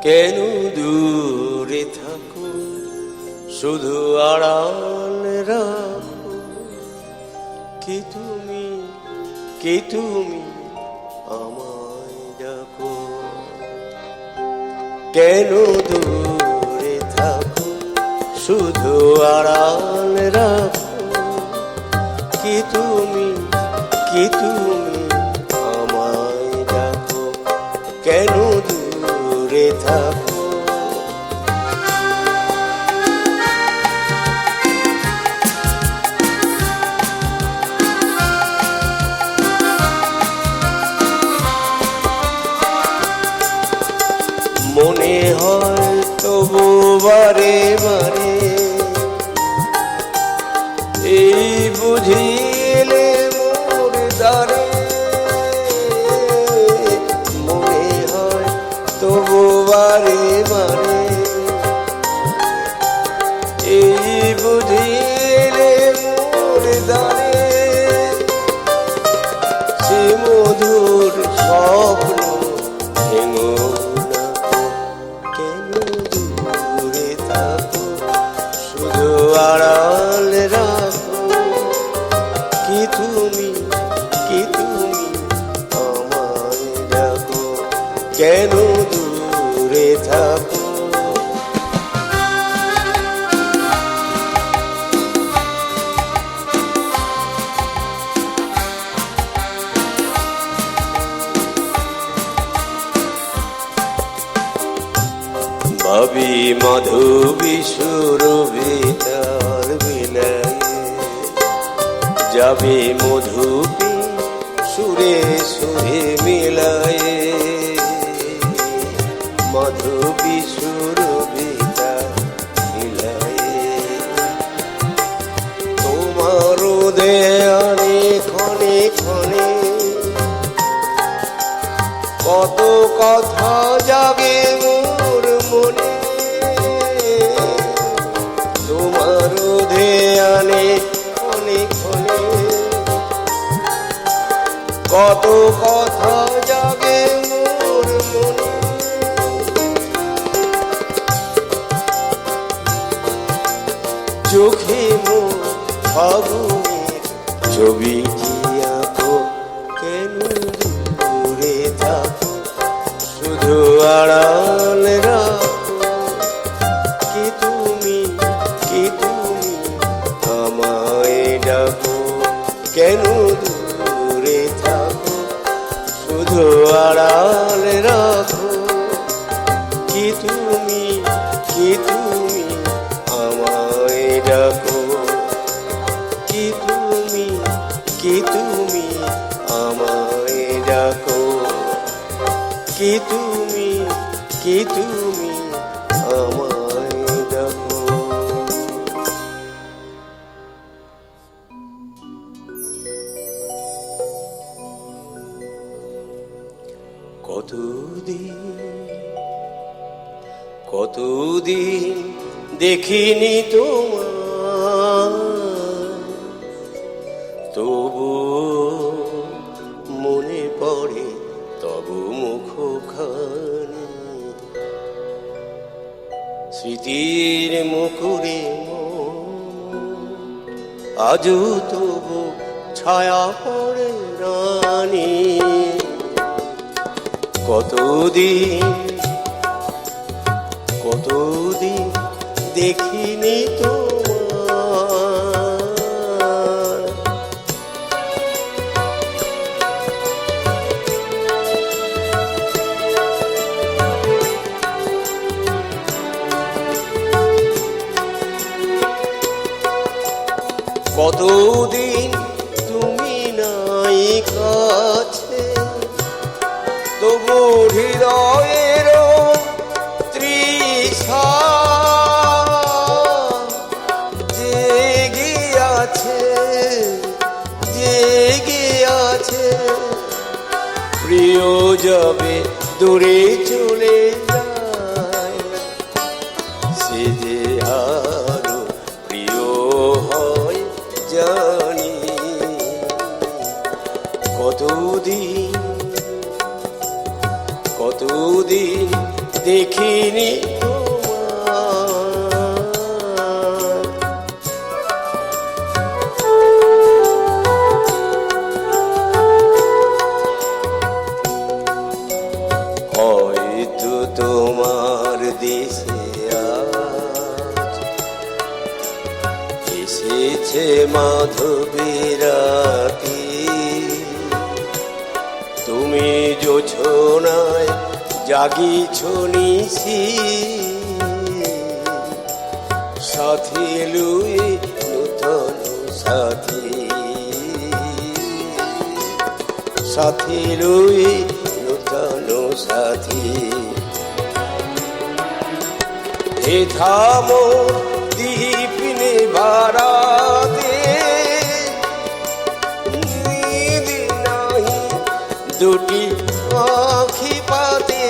কেন দূরে থাকো, শুধু আড়াল রাখো। কি তুমি আমায় ডাকো। কেন দূরে থাকো, শুধু আড়াল রাখো। কি তুমি আমায় ডাকো। কেন দূরে থাকো। মনে হয় তবু বারে বারে এই বুঝিলে মোর দ্বারে। মনে হয় তবু বারে বারে এই বুঝিলে মোর দ্বারে। সে মধুর স্বপ্ন ভেঙো না। কেন দূরে থাকো, শুধু আড়াল রাখো। কি তুমি আমায় ডাকো। কেন দূরে থাকো। ভাবি মাধবী সুরভিতার বিলায়ে যাবে মধুপি সুরে সুরে মিলায়ে। মাধবী সুরভিতার মিলায়ে তোমার দেয়ানে ক্ষণে ক্ষণে কত কথা জাগে মোর মনে। তোমার ধ্যানে ক্ষণে ক্ষণে কত কথা জাগে মোর মনে। চোখে মোর ফাগুনের ছবি আঁকো। কেন দূরে থাকো, শুধু আড়াল রাখো। কি তুমি আমায় ডাকো। কেন দূরে থাকো, শুধু আড়াল রাখো। কি তুমি আমায় ডাকো। কি তুমি আমায় ডাকো। কি তুমি আমায় ডাকো। কতদিন দেখিনি তোমার, তবু মনে পড়ে তবু মুখখানি। স্মৃতির মুখরে আজও তবু ছায়া পড়ে রানী। কতদিন দেখিনি তোমার। কতদিন তুমি নাই কাছে, তবু হৃদয়ের তৃষা জেগে আছে। প্রিয় যাবে দূরে চলে যায়, সে যে আরো প্রিয় হয় জানি। কতদিন দেখিনি হয়তো তোমার দেশে আজ এসেছে মাধবীরাতি, তুমি জোছনায় জাগিছ নিশি, সাথী লুই নূতন সাথী, সাথী লুই নূতন সাথী। হে থামো দীপ নিবারাতে, নিদ নাহি দুটি আখি পাতে,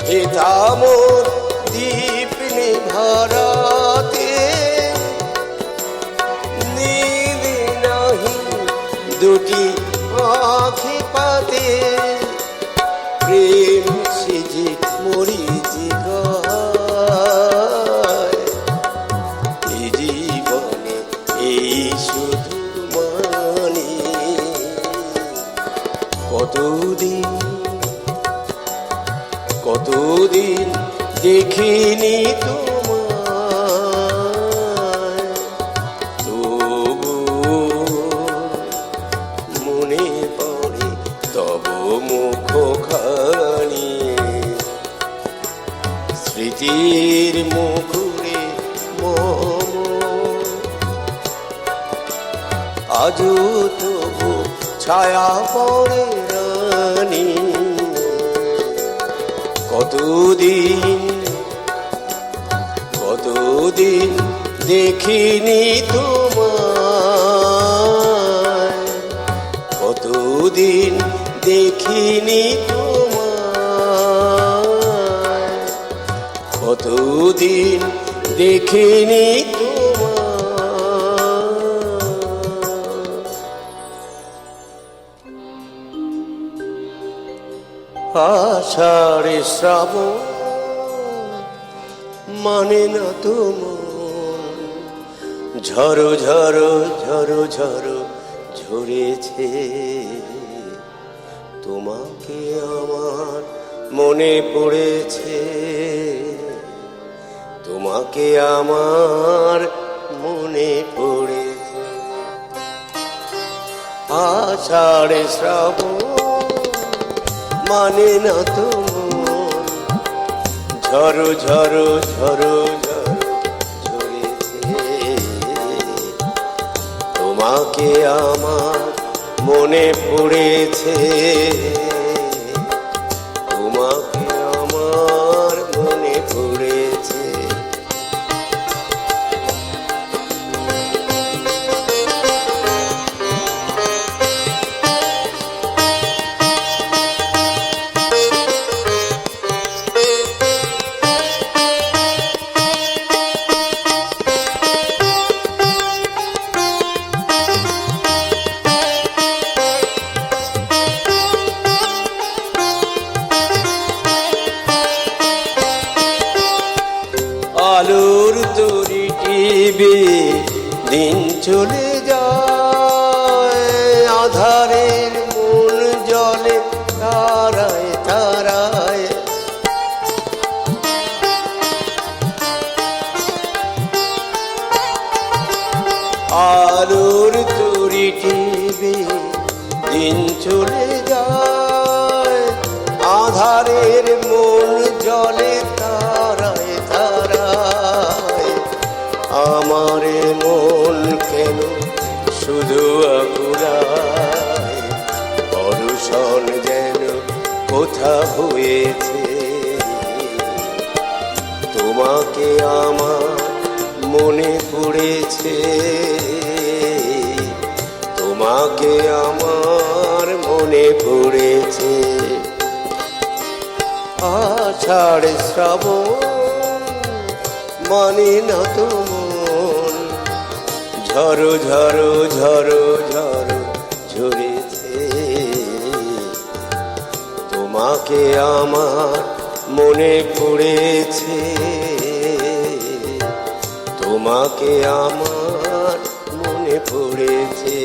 হে থামো দীপ নিবারাতে, নিদ নাহি দুটি আখি পাতে, প্রেম সেজে মরিচি গায়, এই জীবনে এই শুধু মানি, কতদিন কতদিন দেখিনি তোমায়, তবু মনে পড়ে তব মুখখানি, স্মৃতির মুখে মম আজও তবু ছায়া পড়ে রানী, কতদিন কতদিন দেখিনি তোমায়, কতদিন দেখিনি তোমায়, কতদিন দেখিনি তোমায়। আষাঢ়ে শ্রাবণ মানে না তো মন, ঝড়ো ঝড়ো ঝড়ো ঝড়ো ঝরেছে, তোমাকে আমার মনে পড়েছে, তোমাকে আমার মনে পড়েছে। আষাঢ়ে শ্রাবণ মানে না তো মন, ঝড়ো ঝড়ো ঝড়ো ঝড়ো ঝরেছে, তোমাকে আমার মনে পড়েছে, তোমাকে আমার মনে পড়েছে। আলোর তরি টিবে দিন চলে যায়, আধারের মন জলে তারায় তারায়, আলোর তরি টিবে দিন চলে যায়, আধারের মন জলে তারায় তারায়, আমার মন কেন শুধু আকুলায়, পরশন যেন কোথা হয়েছে, তোমাকে আমার মনে পড়েছে, তোমাকে আমার মনে পড়েছে। আষাঢ়ে শ্রাবণ মানে না তো মন, ঝড়ো ঝড়ো ঝড়ো ঝড়ো ঝরেছে, তোমাকে আমার মনে পড়েছে, তোমাকে আমার মনে পড়েছে।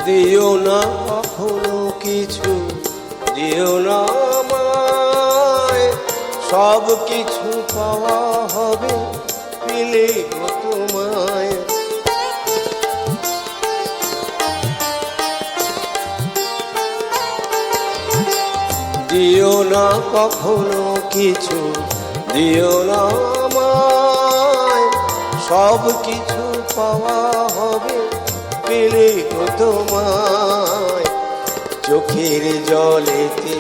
দিও না কখনো কিছু, দিও না আমায়, সব কিছু পাওয়া হবে পেলে গো তোমায়। দিও না কখনো কিছু, দিও না আমায়, সব কিছু পাওয়া হবে পেলে গো তোমায়। চোখের জলেতে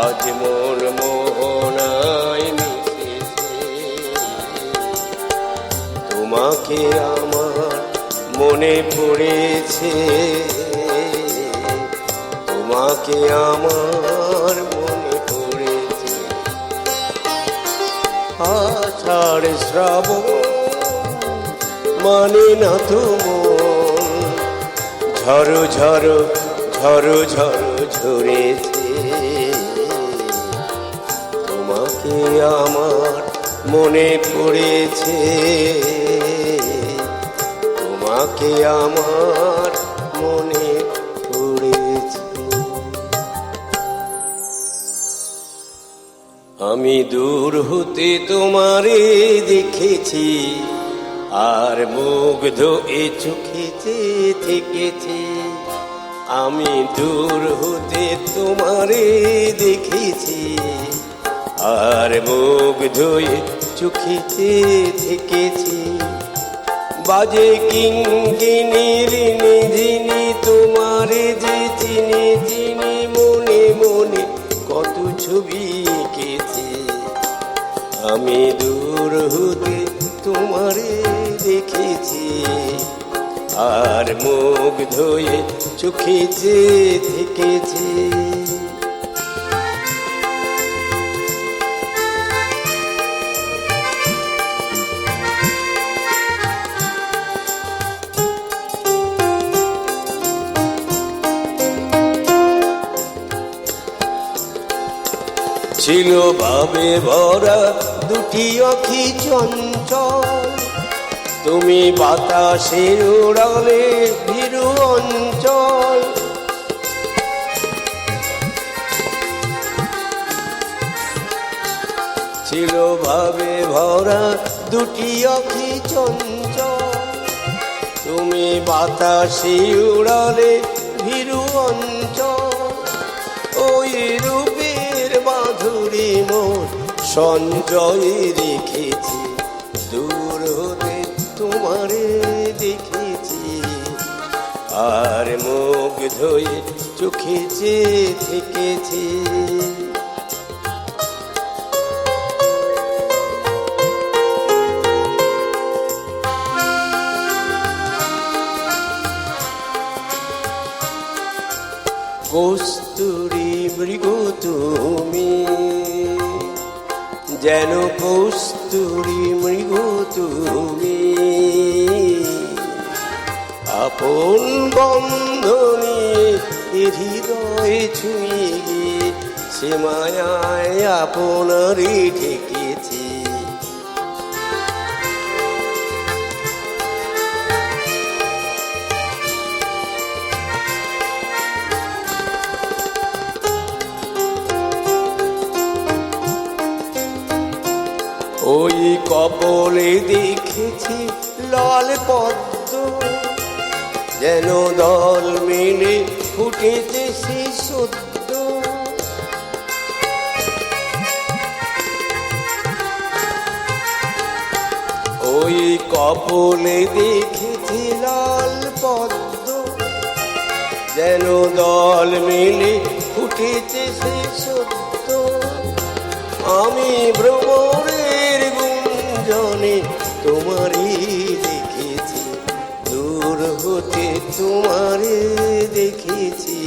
আজ মন মোহনায় মিশেছে, তোমাকে আমার মনে পড়েছে, তোমাকে আমার মনে পড়েছে। আষাঢ় শ্রাবণ মানে না তো মন, ঝড়ো ঝড়ো ঝড়ো ঝড়ো ঝরেছে, তোমাকে আমার মনে পড়েছে, তোমাকে আমার মনে পড়েছে। আমি দূর হতে তোমারে দেখেছি, আর মুগ্ধ এ চোখেতে থেকেছি। আমি দূর হতে তোমারে দেখেছি, আর মুগ্ধ এ চোখেতে থেকেছি। বাজে কিঙ্কিনীর নিধিনি তোমারে যে চিনি চিনি, মনে মনে কত ছবি এঁকেছি। আমি দূর হতে তোমারে দেখেছি, আর মুগ্ধ হয়ে চোখেতে থেকেছি। ছিল ভাবে ভরা দুটি আঁখি চঞ্চল, তুমি বাতাসের উড়ালে ভীরু অঞ্চল। ছিল ভাবে ভরা দুটি আঁখি চঞ্চল, তুমি বাতাসে উড়ালে ভীরু অঞ্চল। ওই রূপের মাধুরী মোর সঞ্চয় রেখেছি, দূর হতে তোমারে দেখেছি, আর মুগ্ধ হয়ে চোখেতে থেকেছি। কস্তুরী মৃগ তুমি, যেন কস্তুরী মৃগ তুমি, আপন গন্ধ নিয়ে হৃদয় ছুঁয়ে গিয়ে সে মায়ায় আপনারে ঢেকেছি। ওই কপলে দেখেছি লাল পদ্ম, যেন দল মেলে ফুটেছে সে সদ্য। ওই কপলে দেখেছি লাল পদ্ম, যেন দল মেলে ফুটেছে সে সদ্য। আমি ভ্রমরের গুঞ্জনে তোমারই দেখেছি, দূর হতে তোমারে দেখেছি,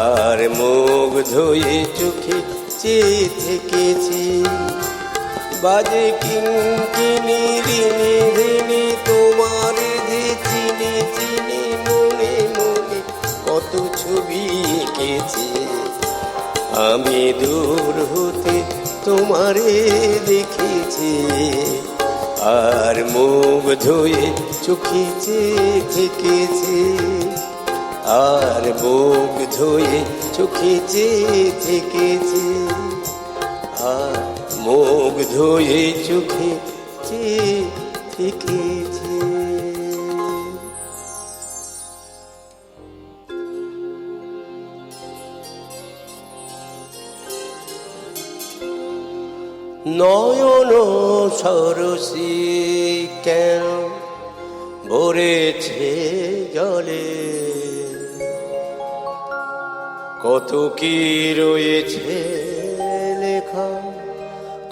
আর মুগ্ধ হয়ে চোখে চেয়ে থেকেছি। বাজে কিনকিনি রিনি রিনি তোমারে যে চিনি চিনি, মনে মনে কত ছবি এঁকেছি। আমি দূর হতে তোমারে দেখেছি, আর মুগ্ধ হয়ে চোখে চেয়ে থেকেছি, আর মুগ্ধ হয়ে চোখে চেয়ে থেকেছি, আর মুগ্ধ হয়ে চোখে চেয়ে থেকেছি। নয়ন সরসী কেন ভরেছে জলে, কত কি রয়েছে লেখা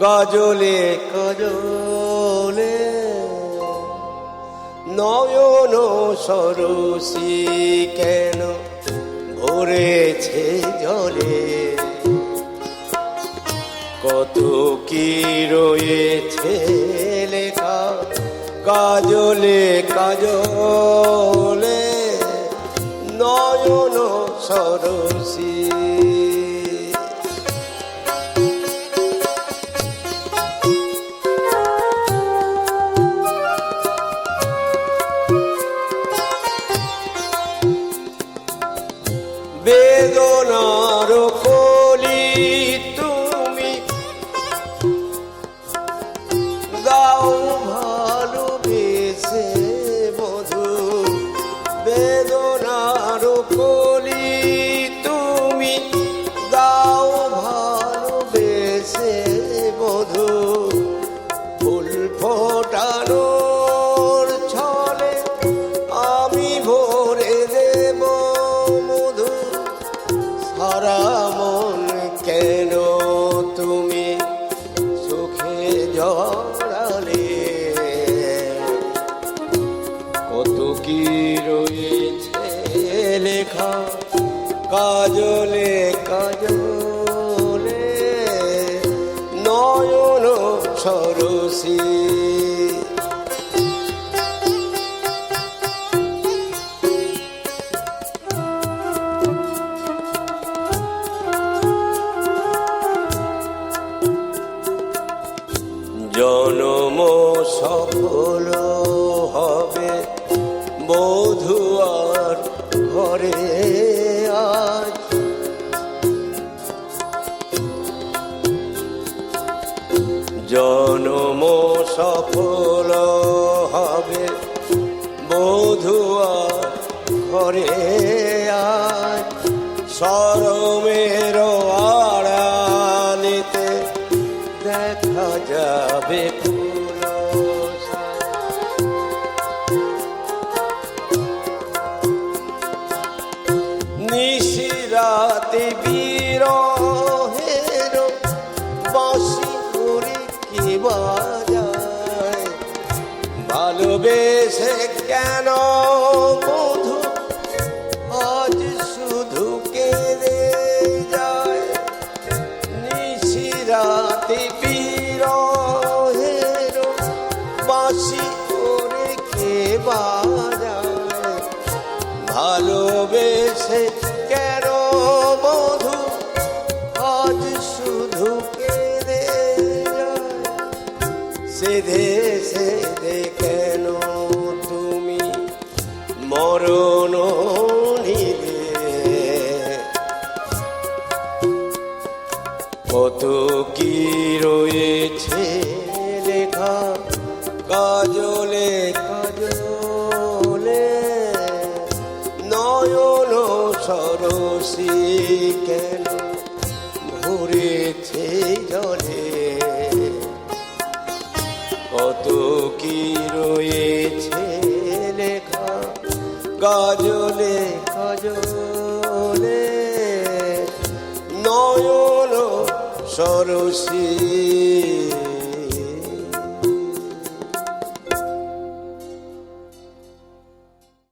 কাজলে কাজলে। নয়ন সরসী কেন ভরেছে জলে, কত কি রয়েছে লেখা কাজলে কাজলে। নয়ন সরসী বেদনার কলি তুমি দাও ভালোবেসে মধু, বেদনার কলি তুমি দাও ভালোবেসে মধু। ফুল ফোটানোর ছলে আমি ভরে দেব মধু, সারা মন কেন তুমি সুখে জড়ালে। কত কি রয়েছে লেখা কাজলে কাজলে। নয়ন সরসী জনম সফল হবে বধুয়ার ঘরে আজ, জনম সফল হবে বধুয়ার ঘরে আজ। শরমের আড়ালেতে দেখা যাবে ফুল নিশিরাতে বিরহের বাঁশি করে কে বাজায়। ভালোবেসে কেন বধু আজ শুধু কেঁদে যায়। নিশিরাতে বিরহের বাঁশি করে কে বাজায়। ভালোবেসে কেন বধু আজ শুধু কেঁদে যায়। সেধে সেধে কেন তুমি মরণ নিলে। কত কি রয়েছে লেখা কাজলে কাজলে। নয়ন সরসী কেন ভরেছে জলে, কত কি রয়েছে লেখা কাজলে কাজলে। নয়ন সরসী